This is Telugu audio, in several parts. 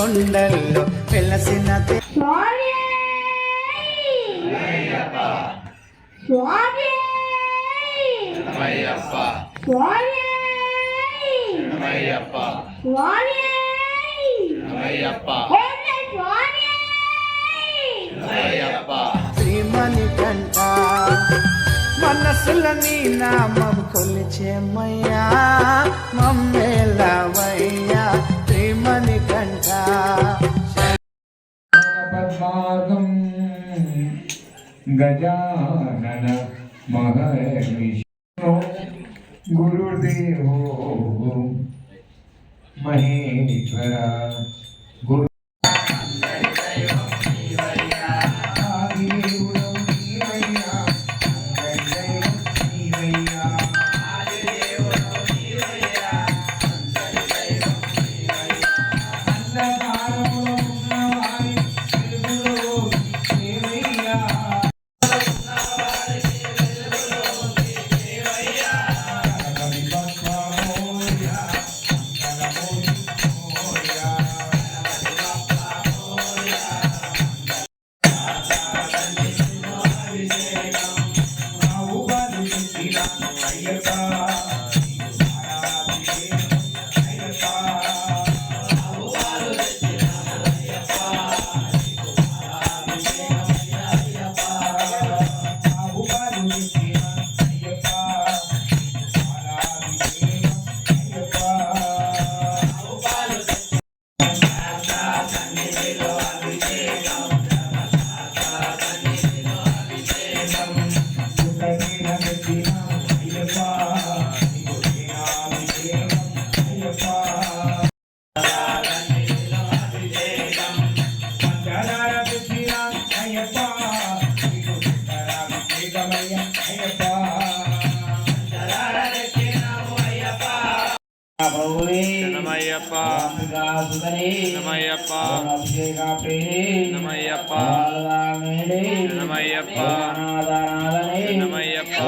కొండల్లో వెలసిన శ్రీమణి కంట మనసుల నీ నామం కొలిచేమయ్యా మమ్మేలవయ్యా శ్రీమణి కంట పద్మార్గం గజానన మహర్షిణో గురుదేవో మహేశ్వర గురు నమయ్యప్ప నమయ్యప్ప నమయ్యప్ప నమయ్యప్ప నమయ్యప్ప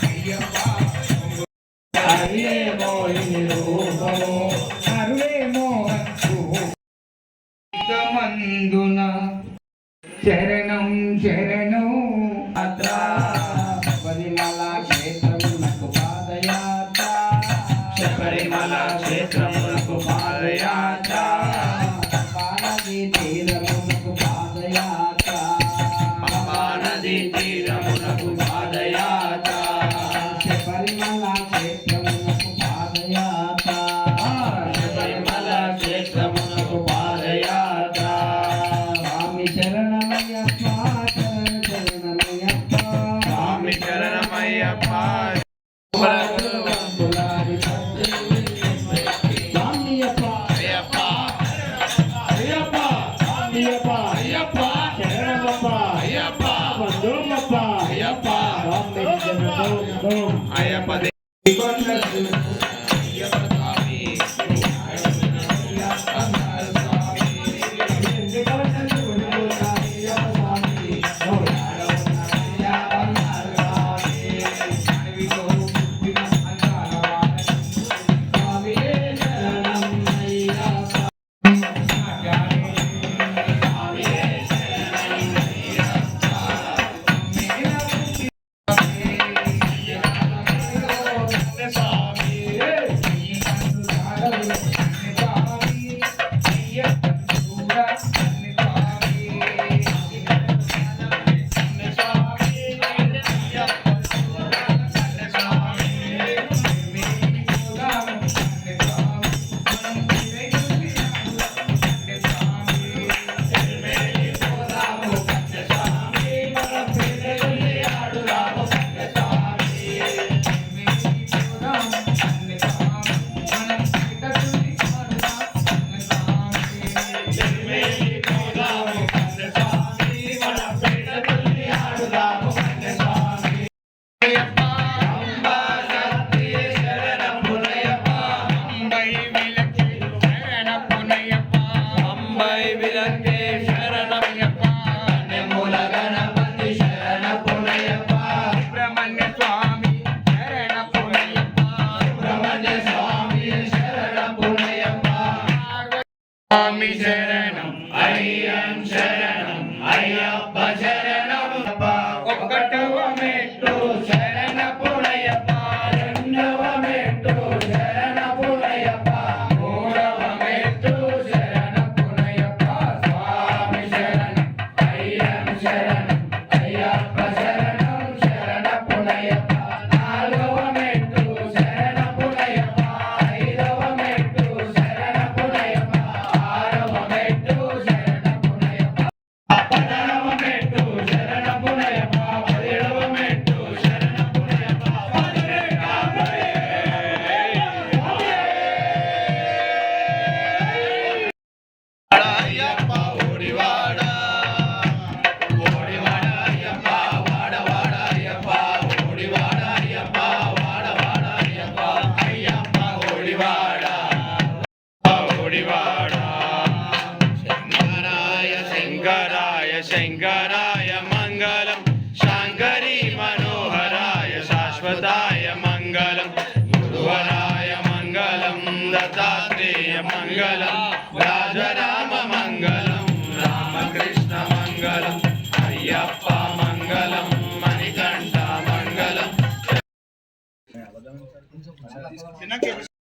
అయ్యప్ప అరులే మోహిని రూపము అరులే మోహన్ మందున శరణం శరణం అత్రా శబరిమల క్షేత్రమునకు పాదయాత్ర శబరిమల క్షేత్రమునకు పాదయాత్ర నది తీరమునకు పాదయాత్ర పంపా నది తీరమునకు పాదయాత్ర శబరిమల క్షేత్రమునకు పాదయాత్ర శబరిమల క్షేత్రమునకు పాదయాత్ర స్వామి శరణమయ్యప్ప శరణమయ్యప్ప స్వామి శరణమయ్యప్ప పులారి స్వామియప్ప అయ్యప్ప అయ్యప్ప స్వామియప్ప అయ్యప్ప శరణమప్ప అయ్యప్ప వందోమప్ప అయ్యప్ప స్వామి శరణం అయ్యప్ప స్వామి శరణం అయ్యం శరణం అయ్యప్ప శరణం ఒకటవ మెట్టు శరణపురయ్యప్ప రెండవ మెట్టు శరణపురయ్యప్ప మూడవ మెట్టు శరణపురయ్యప్ప స్వామి శరణం అయ్యం శరణం అయ్యప్ప శరణం శరణపురయ్యప్ప నాలుగవ మెట్టు శరణపురయ్యప్ప ఐదవ మెట్టు శరణపురయ్యప్ప ఆరవ మెట్టు శరణపురయ్యప్ప పదవ మెట్టు శరణపురయ్యప్ప పదిహేడవ మెట్టు శరణపురయ్యప్ప అయ్యప్ప ఓడివాడ ఓడివాడ అయ్యప్ప వాడవాడ అయ్యప్ప ఓడివాడ అయ్యప్ప వాడవాడ అయ్యప్ప అయ్యప్ప ఓడివాడ ఓడివాడ శంకరాయ శంకరాయ శంకరాయ మంగళం శాంకరీ మనోహరాయ శాశ్వతాయ మంగళం గురువరాయ మంగళం దత్తాత్రేయ మంగళం రాజరామ మంగళం రామకృష్ణ మంగళం అయ్యప్ప మంగళం మణికంఠ మంగళం